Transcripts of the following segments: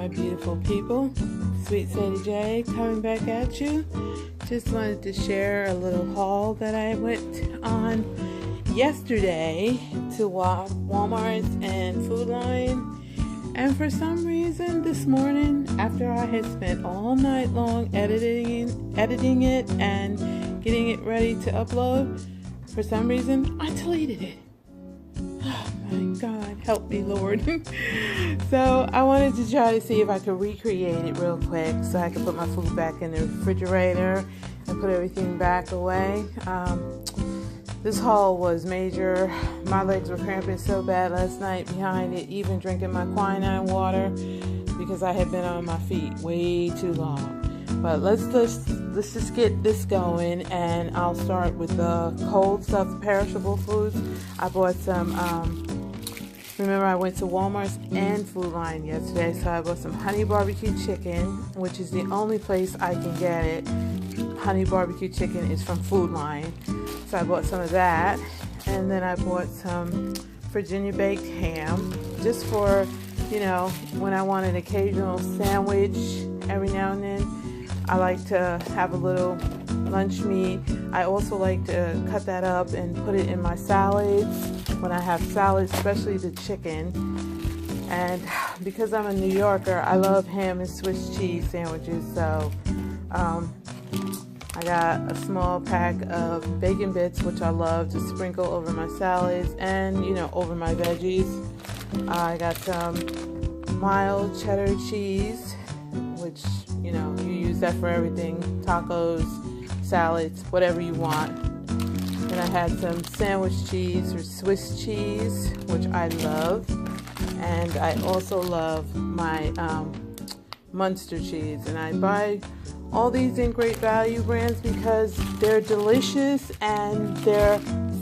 my beautiful people. Swtsade J coming back at you. Just wanted to share a little haul that I went on yesterday to Walmart and Food Line. And for some reason this morning, after I had spent all night long editing it and getting it ready to upload, for some reason I deleted it. Oh my God, help me, Lord. So I wanted to try to see if I could recreate it real quick so I could put my food back in the refrigerator and put everything back away. This haul was major. My legs were cramping so bad last night behind it, even drinking my quinine water, because I had been on my feet way too long. But let's just get this going, and I'll start with the cold stuff, the perishable foods. I bought some, remember I went to Walmart and Food Line yesterday, so I bought some honey barbecue chicken, which is the only place I can get it. Honey barbecue chicken is from Food Line. So I bought some of that, and then I bought some Virginia baked ham, just for, you know, when I want an occasional sandwich every now and then. I like to have a little lunch meat. I also like to cut that up and put it in my salads when I have salads, especially the chicken. And because I'm a New Yorker, I love ham and Swiss cheese sandwiches, so I got a small pack of bacon bits, which I love to sprinkle over my salads and, you know, over my veggies. I got some mild cheddar cheese, which, you know, you use that for everything, tacos, salads, whatever you want. Then I had some sandwich cheese or Swiss cheese, which I love. And I also love my Munster cheese. And I buy all these in Great Value brands because they're delicious and they're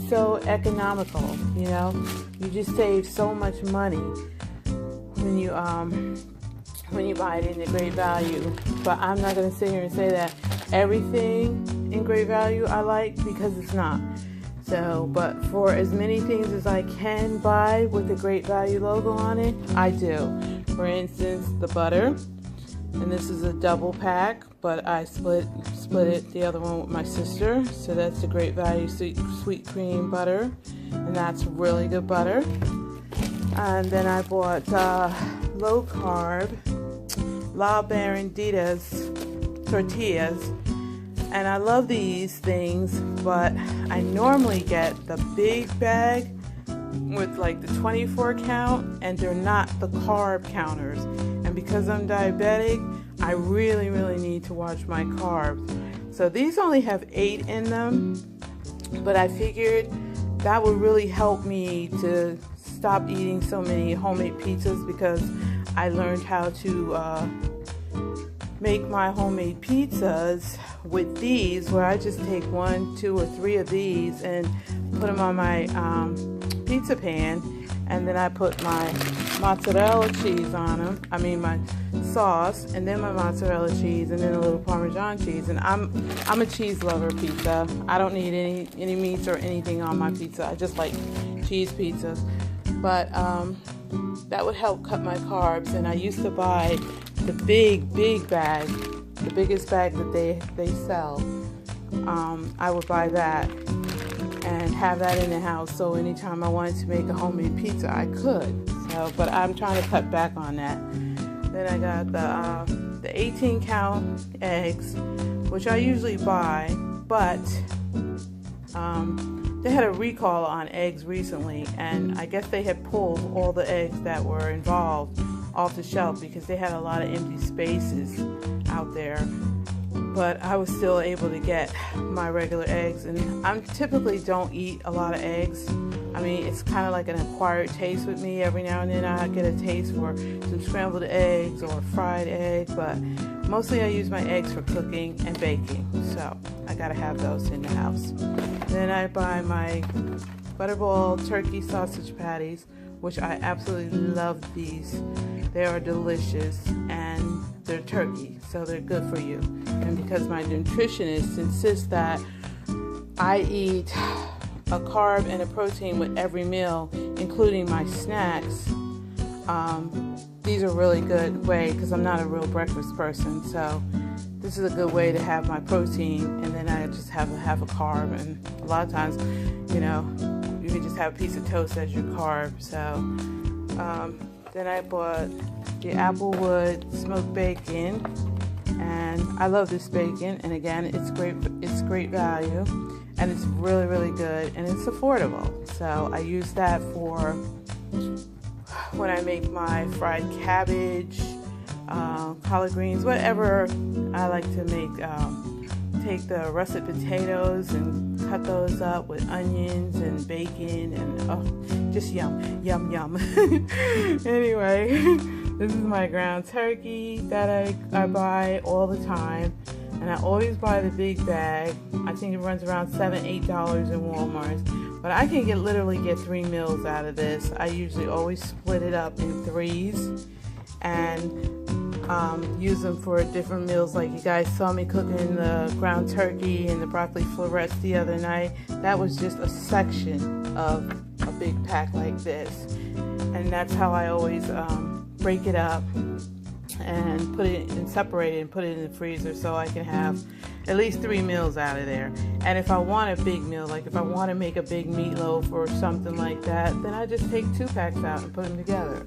so economical, you know. You just save so much money when you buy it in the Great Value. But I'm not going to sit here and say that everything in Great Value I like, because it's not. So, but for as many things as I can buy with the Great Value logo on it, I do. For instance, the butter. And this is a double pack, but I split it, the other one with my sister. So that's the Great Value sweet cream butter, and that's really good butter. And then I bought low carb La Baranditas tortillas, and I love these things, but I normally get the big bag with like the 24 count, and they're not the carb counters. And because I'm diabetic, I really need to watch my carbs. So these only have 8 in them, but I figured that would really help me to stop eating so many homemade pizzas, because I learned how to make my homemade pizzas with these, where I just take 1, 2, or 3 of these and put them on my pizza pan, and then I put my mozzarella cheese on them. I mean my sauce, and then my mozzarella cheese, and then a little Parmesan cheese. And I'm a cheese lover pizza. I don't need any meats or anything on my pizza. I just like cheese pizzas. But that would help cut my carbs. And I used to buy the big bag, the biggest bag that they sell. I would buy that and have that in the house, so anytime I wanted to make a homemade pizza, I could. So, but I'm trying to cut back on that. Then I got the 18 count eggs, which I usually buy, but they had a recall on eggs recently, and I guess they had pulled all the eggs that were involved off the shelf because they had a lot of empty spaces out there. But I was still able to get my regular eggs, and I typically don't eat a lot of eggs. I mean, it's kind of like an acquired taste with me. Every now and then I get a taste for some scrambled eggs or fried egg, but mostly I use my eggs for cooking and baking, so I gotta have those in the house. Then I buy my Butterball turkey sausage patties, which I absolutely love these. They are delicious, and they're turkey, so they're good for you. And because my nutritionist insists that I eat a carb and a protein with every meal, including my snacks, these are really good way, because I'm not a real breakfast person, so this is a good way to have my protein, and then I just have a carb. And a lot of times, you know, you can just have a piece of toast as your carb. So then I bought the Applewood smoked bacon, and I love this bacon, and again, it's great value, and it's really good, and it's affordable. So I use that for when I make my fried cabbage, collard greens, whatever I like to make. Take the russet potatoes and cut those up with onions and bacon, and just yum. Anyway, this is my ground turkey that I buy all the time, and I always buy the big bag. I think it runs around $7-8 in Walmart, but I can literally get 3 meals out of this. I usually always split it up in 3s and use them for different meals. Like you guys saw me cooking the ground turkey and the broccoli florets the other night. That was just a section of a big pack like this, and that's how I always break it up and put it and separate it and put it in the freezer, so I can have at least 3 meals out of there. And if I want a big meal, like if I want to make a big meatloaf or something like that, then I just take 2 packs out and put them together.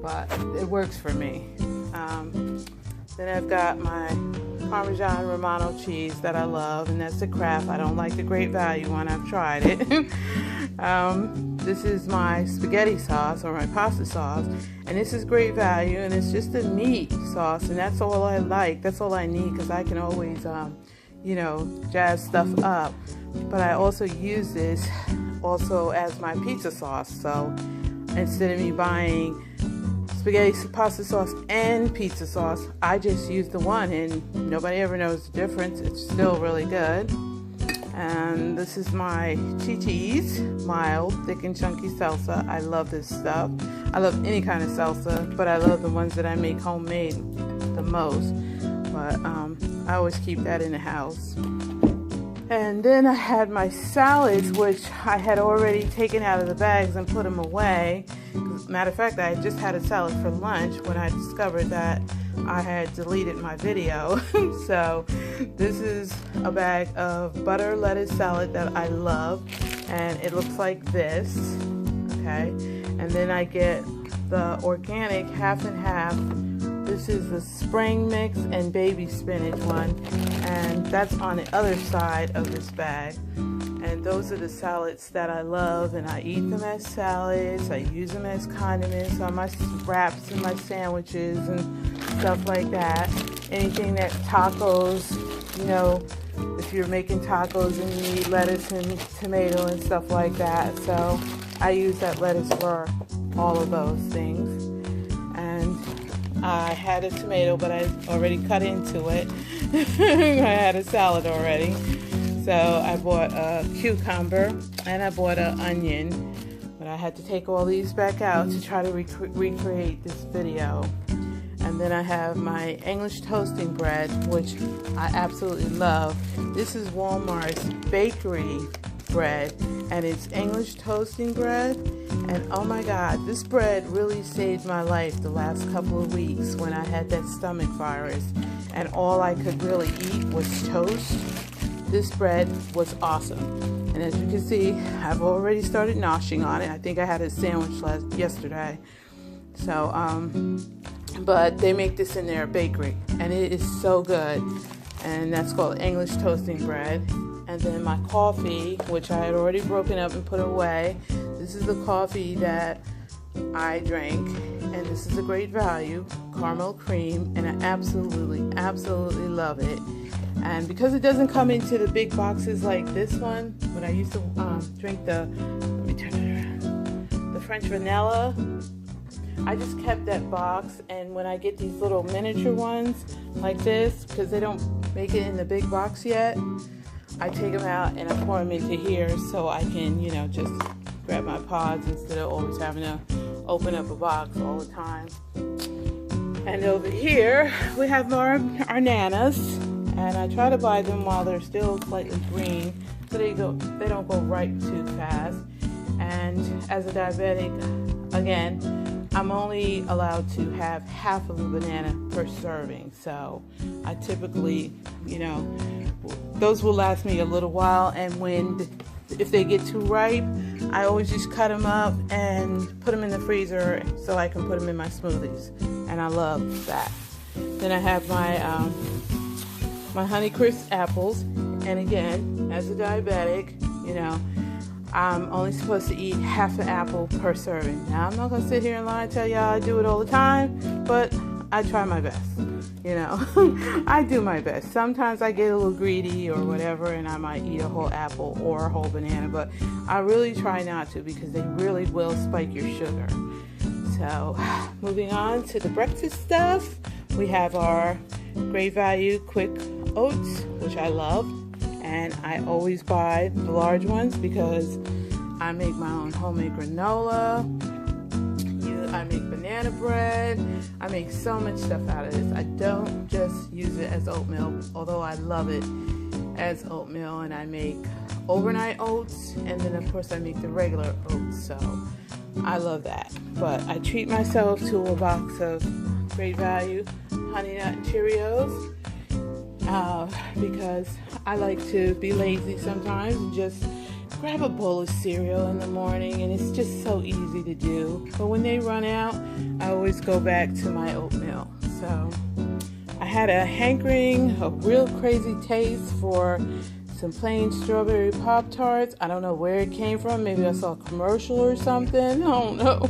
But it works for me. Then I've got my Parmesan Romano cheese that I love, and that's the Kraft. I don't like the Great Value one. I've tried it. This is my spaghetti sauce, or my pasta sauce, and this is Great Value, and it's just a meat sauce, and that's all I like. That's all I need, because I can always, you know, jazz stuff up. But I also use this also as my pizza sauce. So instead of me buying spaghetti pasta sauce and pizza sauce, I just use the one, and nobody ever knows the difference. It's still really good. And this is my Chi-Chi's mild, thick and chunky salsa. I love this stuff. I love any kind of salsa, but I love the ones that I make homemade the most. But I always keep that in the house. And then I had my salads, which I had already taken out of the bags and put them away. Matter of fact, I just had a salad for lunch when I discovered that I had deleted my video. So this is a bag of butter lettuce salad that I love, and it looks like this, okay? And then I get the organic half and half. This is the spring mix and baby spinach one, and that's on the other side of this bag. And those are the salads that I love, and I eat them as salads. I use them as condiments on my wraps and my sandwiches and stuff like that. Anything that's tacos, you know, if you're making tacos and you need lettuce and tomato and stuff like that. So I use that lettuce for all of those things. And I had a tomato, but I already cut into it. I had a salad already. So I bought a cucumber and I bought an onion, but I had to take all these back out to try to recreate this video. And then I have my English toasting bread, which I absolutely love. This is Walmart's bakery bread, and it's English toasting bread. And oh my God, this bread really saved my life the last couple of weeks when I had that stomach virus and all I could really eat was toast. This bread was awesome. And as you can see, I've already started noshing on it. I think I had a sandwich yesterday. So, but they make this in their bakery, and it is so good. And that's called English toasting bread. And then my coffee, which I had already broken up and put away. This is the coffee that I drank, and this is a great value, caramel cream, and I absolutely love it. And because it doesn't come into the big boxes like this one, when I used to drink the French vanilla, I just kept that box. And when I get these little miniature ones like this, because they don't make it in the big box yet, I take them out and I pour them into here so I can, you know, just grab my pods instead of always having to open up a box all the time. And over here we have our nanas. And I try to buy them while they're still slightly green, so they don't go ripe too fast. And as a diabetic, again, I'm only allowed to have half of a banana per serving. So I typically, you know, those will last me a little while. And if they get too ripe, I always just cut them up and put them in the freezer so I can put them in my smoothies. And I love that. Then I have my my Honeycrisp apples. And again, as a diabetic, you know, I'm only supposed to eat half an apple per serving. Now, I'm not going to sit here and lie and tell y'all I do it all the time, but I try my best, you know. I do my best. Sometimes I get a little greedy or whatever, and I might eat a whole apple or a whole banana, but I really try not to because they really will spike your sugar. So, moving on to the breakfast stuff, we have our Great Value Quick Oats, which I love. And I always buy the large ones because I make my own homemade granola. I make banana bread. I make so much stuff out of this. I don't just use it as oatmeal, although I love it as oatmeal. And I make overnight oats, and then of course I make the regular oats. So I love that. But I treat myself to a box of Great Value Honey Nut Cheerios. Because I like to be lazy sometimes and just grab a bowl of cereal in the morning, and it's just so easy to do. But when they run out, I always go back to my oatmeal. So I had a hankering, a real crazy taste for some plain strawberry Pop-Tarts. I don't know where it came from. Maybe I saw a commercial or something. I don't know.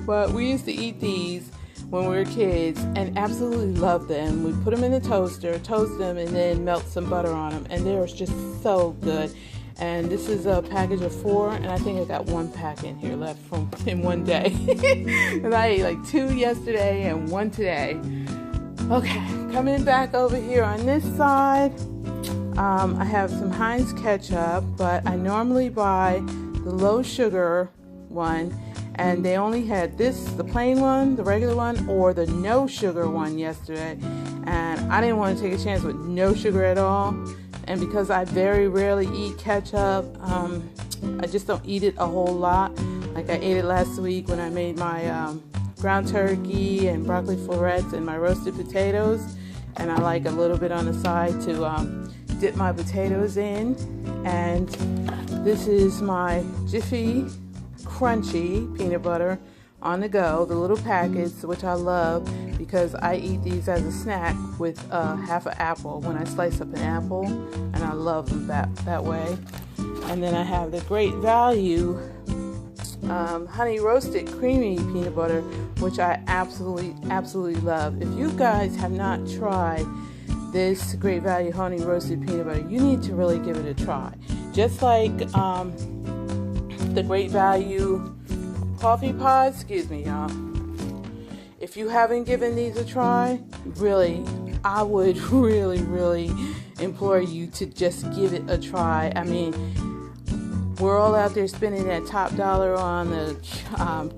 But we used to eat these when we were kids and absolutely loved them. We put them in the toaster, toast them, and then melt some butter on them, and they were just so good. And this is a package of 4, and I think I got 1 pack in here left from in one day. And I ate like 2 yesterday and 1 today. Okay, coming back over here on this side, I have some Heinz ketchup, but I normally buy the low sugar one. And they only had this, the plain one, the regular one, or the no sugar one yesterday. And I didn't want to take a chance with no sugar at all. And because I very rarely eat ketchup, I just don't eat it a whole lot. Like I ate it last week when I made my ground turkey and broccoli florets and my roasted potatoes. And I like a little bit on the side to dip my potatoes in. And this is my Jiffy Crunchy peanut butter on the go, the little packets, which I love because I eat these as a snack with half an apple when I slice up an apple, and I love them that way. And then I have the Great Value honey roasted creamy peanut butter, which I absolutely love. If you guys have not tried this Great Value honey roasted peanut butter, you need to really give it a try. Just like the Great Value coffee pods, excuse me y'all, if you haven't given these a try, really, I would really implore you to just give it a try. I mean, we're all out there spending that top dollar on the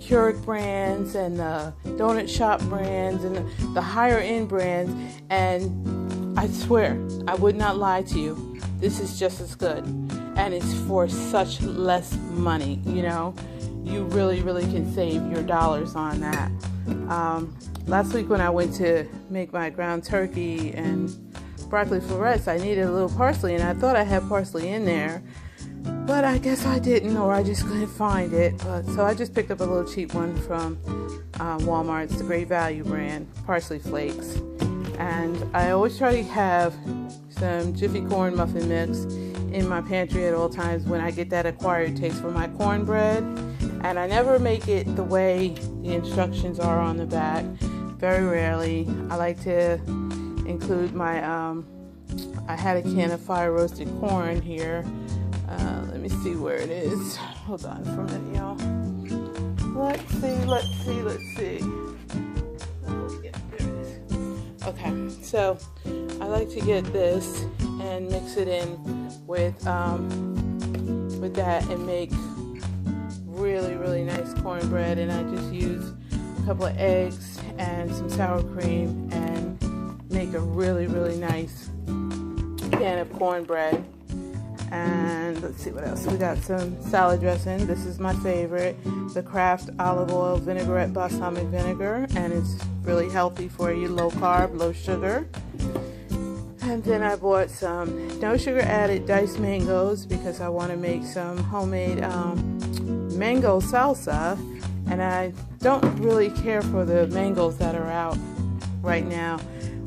Keurig brands and the donut shop brands and the higher end brands, and I swear, I would not lie to you, this is just as good. And it's for such less money, you know. You really can save your dollars on that. Last week when I went to make my ground turkey and broccoli florets, I needed a little parsley, and I thought I had parsley in there, but I guess I didn't, or I just couldn't find it. So I just picked up a little cheap one from Walmart. It's the Great Value brand, parsley flakes. And I always try to have some Jiffy corn muffin mix in my pantry at all times when I get that acquired taste for my cornbread. And I never make it the way the instructions are on the back. Very rarely. I like to include my, I had a can of fire roasted corn here. Let me see where it is. Hold on for a minute, y'all. Let's see. Yeah, there it is. Okay, so I like to get this and mix it in with that and make really nice cornbread. And I just use a couple of eggs and some sour cream and make a really nice pan of cornbread. And let's see what else. We got some salad dressing. This is my favorite, the Kraft olive oil vinaigrette balsamic vinegar, and it's really healthy for you, low carb, low sugar. And then I bought some no sugar added diced mangoes because I want to make some homemade mango salsa, and I don't really care for the mangoes that are out right now.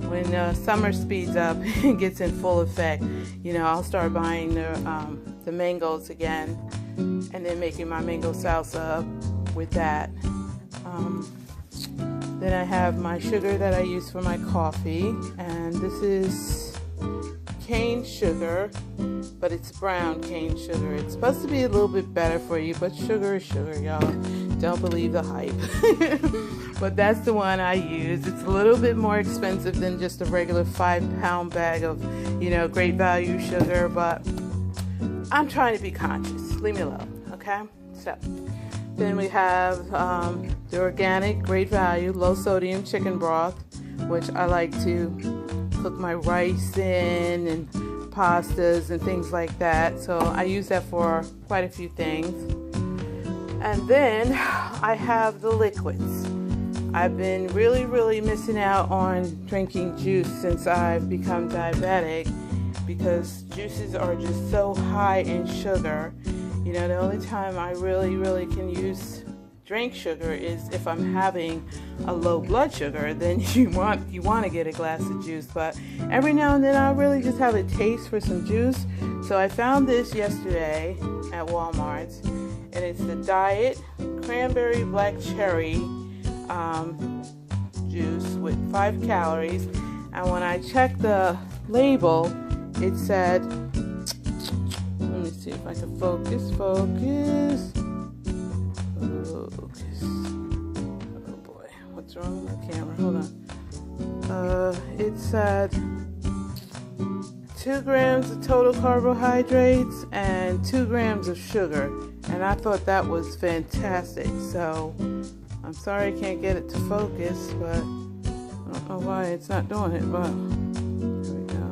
When summer speeds up and gets in full effect, you know, I'll start buying the mangoes again and then making my mango salsa with that. Then I have my sugar that I use for my coffee, and this is cane sugar, but it's brown cane sugar. It's supposed to be a little bit better for you, but sugar is sugar, y'all. Don't believe the hype. But that's the one I use. It's a little bit more expensive than just a regular 5-pound bag of, you know, great value sugar, but I'm trying to be conscious. Leave me alone, okay? So then we have the organic great value low sodium chicken broth, which I like to cook my rice in and pastas and things like that. So I use that for quite a few things. And then I have the liquids. I've been really missing out on drinking juice since I've become diabetic because juices are just so high in sugar. You know, the only time I really can drink sugar is if I'm having a low blood sugar. Then you want to get a glass of juice. But every now and then I really just have a taste for some juice. So I found this yesterday at Walmart, and it's the Diet Cranberry Black Cherry juice with 5 calories. And when I checked the label, it said, let me see if I can focus. Oh boy, what's wrong with my camera? Hold on. It said 2 grams of total carbohydrates and 2 grams of sugar, and I thought that was fantastic. So I'm sorry I can't get it to focus, but I don't know why it's not doing it, but here we go.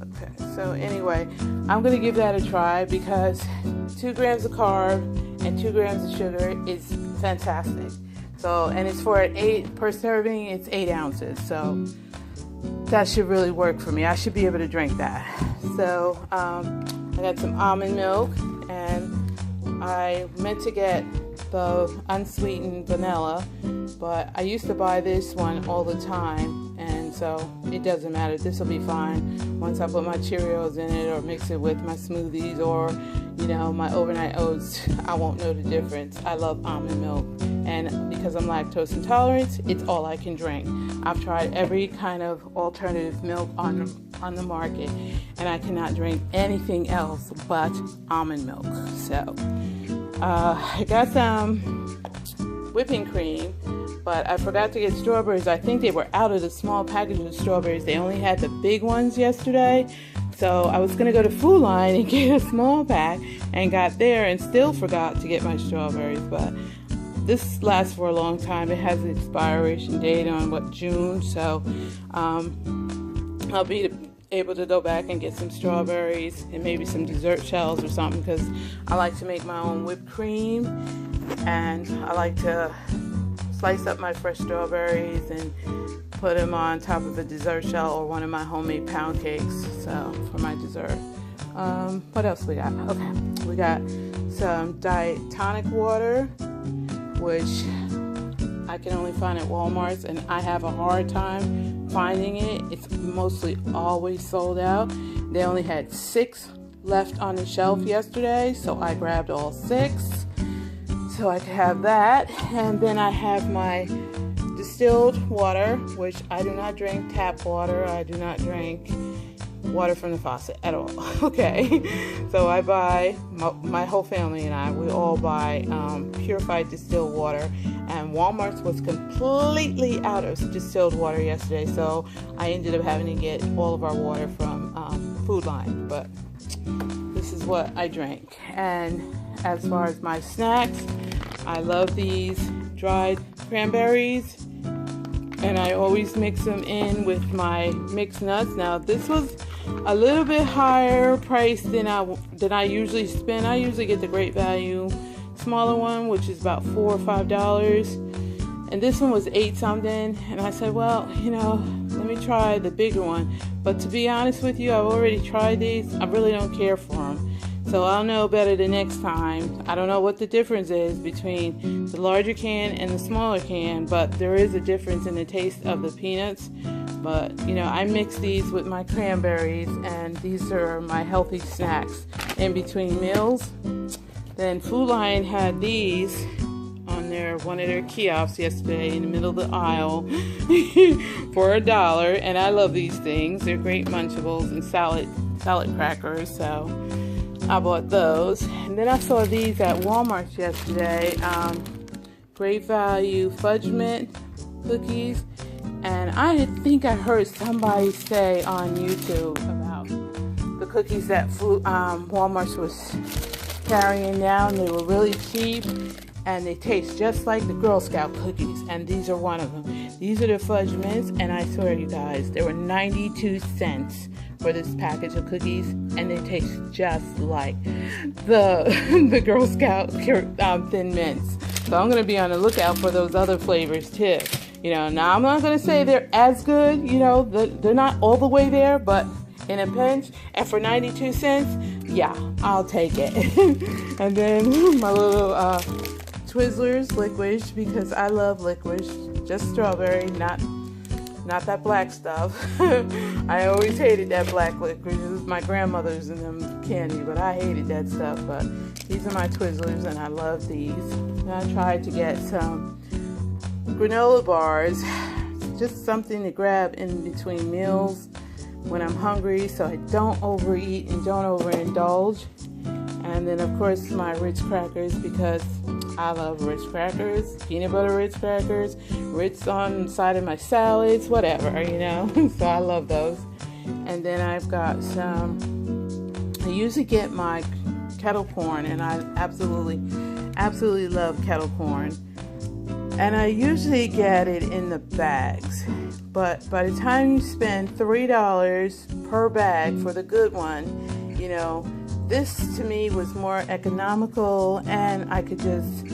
Okay, so anyway, I'm going to give that a try because 2 grams of carb and 2 grams of sugar is fantastic. So, and it's for 8 per serving, it's 8 ounces. So that should really work for me. I should be able to drink that. So I got some almond milk, and I meant to get the unsweetened vanilla, but I used to buy this one all the time, and so it doesn't matter. This will be fine once I put my Cheerios in it or mix it with my smoothies or, you know, my overnight oats. I won't know the difference. I love almond milk, and because I'm lactose intolerant, it's all I can drink. I've tried every kind of alternative milk on the market, and I cannot drink anything else but almond milk. So I got some whipping cream, but I forgot to get strawberries. I think they were out of the small packages of strawberries. They only had the big ones yesterday. So I was going to go to Food Line and get a small pack, and got there and still forgot to get my strawberries. But this lasts for a long time. It has an expiration date on June. So I'll be able to go back and get some strawberries and maybe some dessert shells or something, because I like to make my own whipped cream, and I like to slice up my fresh strawberries and put them on top of a dessert shell or one of my homemade pound cakes, so for my dessert. What else we got? Okay, we got some Diet tonic water, which I can only find at Walmart's, and I have a hard time finding it. It's mostly always sold out. They only had 6 left on the shelf yesterday, so I grabbed all 6 so I could have that. And then I have my distilled water, which I do not drink tap water. I do not drink water from the faucet at all. Okay, so I buy, my whole family and I, we all buy purified distilled water, and Walmart's was completely out of distilled water yesterday, so I ended up having to get all of our water from Food Line. But this is what I drink. And as far as my snacks, I love these dried cranberries, and I always mix them in with my mixed nuts. Now this was a little bit higher price than I usually spend. I usually get the great value smaller one, which is about $4 or $5, and this one was 8 something. And I said, well, let me try the bigger one. But to be honest with you, I've already tried these. I really don't care for them. So I'll know better the next time. I don't know what the difference is between the larger can and the smaller can, but there is a difference in the taste of the peanuts. But, I mix these with my cranberries, and these are my healthy snacks in between meals. Then Food Lion had these on one of their kiosks yesterday in the middle of the aisle for $1, and I love these things. They're great Munchables and salad crackers, so I bought those. And then I saw these at Walmart yesterday. Great value fudge mint cookies. And I think I heard somebody say on YouTube about the cookies that Walmart was carrying down. They were really cheap, and they taste just like the Girl Scout cookies. And these are one of them. These are the fudge mints, and I swear you guys, they were 92 cents for this package of cookies, and they taste just like the Girl Scout Thin Mints. So I'm going to be on the lookout for those other flavors too. Now I'm not going to say they're as good, they're not all the way there, but in a pinch, and for 92 cents, yeah, I'll take it. And then my little Twizzlers licorice, because I love licorice, just strawberry, not that black stuff. I always hated that black licorice. It was my grandmother's and them candy, but I hated that stuff. But these are my Twizzlers, and I love these. And I tried to get some granola bars, just something to grab in between meals when I'm hungry, so I don't overeat and don't overindulge. And then of course my Ritz crackers, because I love Ritz crackers, peanut butter Ritz crackers, Ritz on the side of my salads, whatever, so I love those. And then I've got I usually get my kettle corn, and I absolutely love kettle corn. And I usually get it in the bags. But by the time you spend $3 per bag for the good one, this to me was more economical, and I could just,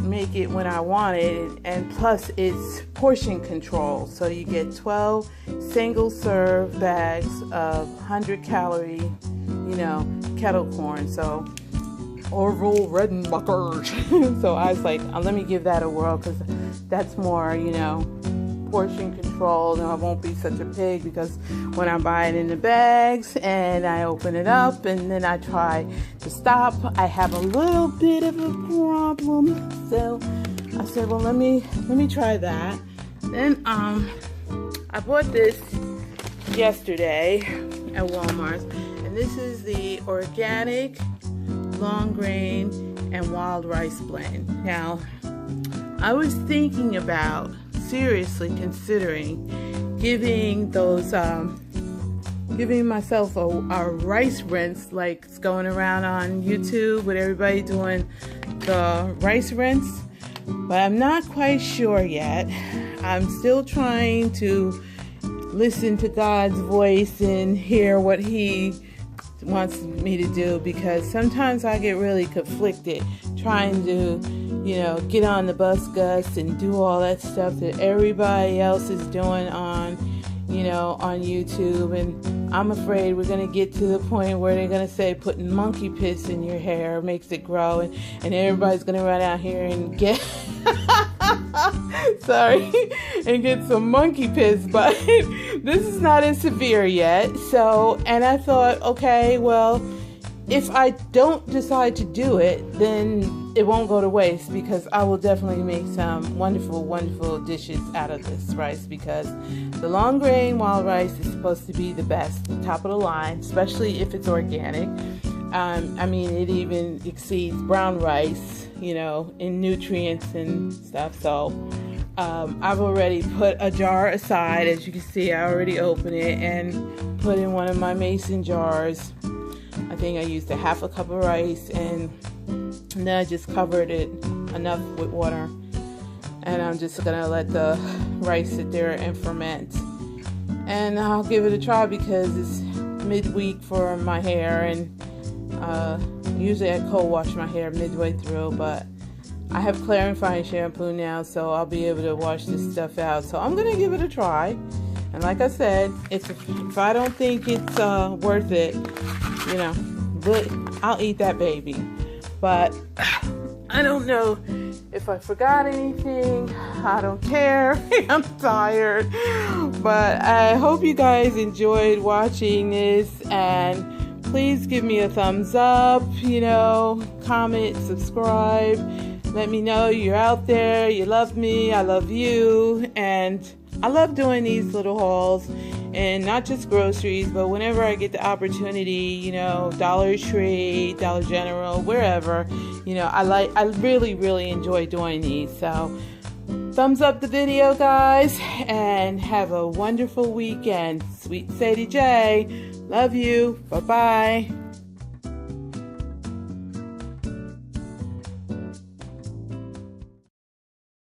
make it when I want it. And plus it's portion control. So you get 12 single serve bags of 100 calorie, kettle corn. So Orville Redenbacher. So I was like, let me give that a whirl, because that's more, portion control, and I won't be such a pig, because when I buy it in the bags and I open it up and then I try to stop, I have a little bit of a problem. So I said, well, let me try that. Then I bought this yesterday at Walmart, and this is the organic long grain and wild rice blend. Now, I was thinking about seriously considering giving myself a rice rinse, like it's going around on YouTube with everybody doing the rice rinse, but I'm not quite sure yet. I'm still trying to listen to God's voice and hear what He wants me to do, because sometimes I get really conflicted trying to get on the bus and do all that stuff that everybody else is doing on YouTube. And I'm afraid we're going to get to the point where they're going to say putting monkey piss in your hair makes it grow, and everybody's going to run out here and get and get some monkey piss. But this is not as severe yet. So, and I thought, okay, well, if I don't decide to do it, then it won't go to waste, because I will definitely make some wonderful, wonderful dishes out of this rice, because the long grain wild rice is supposed to be the best, the top of the line, especially if it's organic. It even exceeds brown rice, in nutrients and stuff. So I've already put a jar aside. As you can see, I already opened it and put in one of my mason jars. I think I used a half a cup of rice, and then I just covered it enough with water, and I'm just gonna let the rice sit there and ferment. and I'll give it a try because it's midweek for my hair, and usually I co-wash my hair midway through, but I have clarifying shampoo now, so I'll be able to wash this stuff out. So I'm gonna give it a try, and like I said, if I don't think it's worth it, you know, but I'll eat that baby. But I don't know if I forgot anything. I don't care. I'm tired. But I hope you guys enjoyed watching this, and please give me a thumbs up, you know, comment, subscribe. Let me know you're out there, you love me, I love you, and I love doing these little hauls, and not just groceries, but whenever I get the opportunity, you know, Dollar Tree, Dollar General, wherever, you know, I really enjoy doing these. So thumbs up the video, guys, and have a wonderful weekend. Swtsade J, love you, bye-bye.